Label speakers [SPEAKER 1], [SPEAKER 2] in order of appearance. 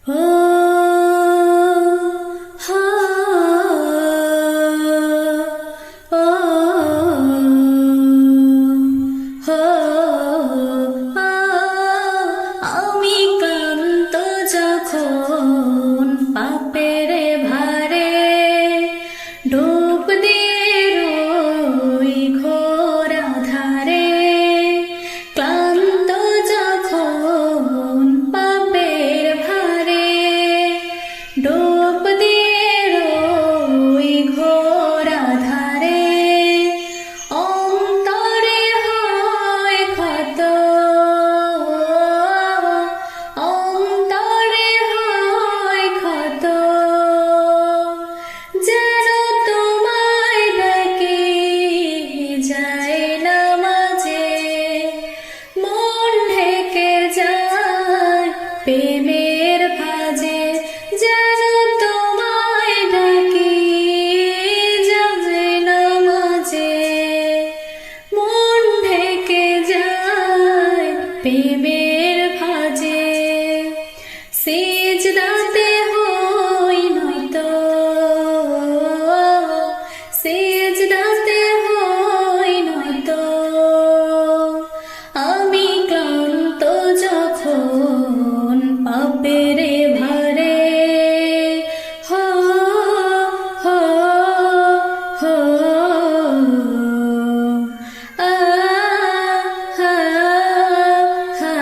[SPEAKER 1] আমি ক্লান্ত যখন পাপের ভারে ডুব দিয়ে রই ঘোর আধারে, ক্লান্ত যখন পাপের ভারে ডুব দিয়ে রই ঘোর আধারে, অন্তরে হয় ক্ষত, অন্তরে হয় ক্ষত, যেন তোমায় ডাকি যায় না মাঝে, মন ঢেকে যায় প্রেমের ভাজে, যেন তোমায় ডাকি যায় না মাঝে, মন ঢেকে যায় প্রেমের ভাজে। সিজদাতে হই নয়তো, সিজদাতে হই নয়তো, আমি ক্লান্ত যখন পাপের ভারে, হো হো হো আ হা হা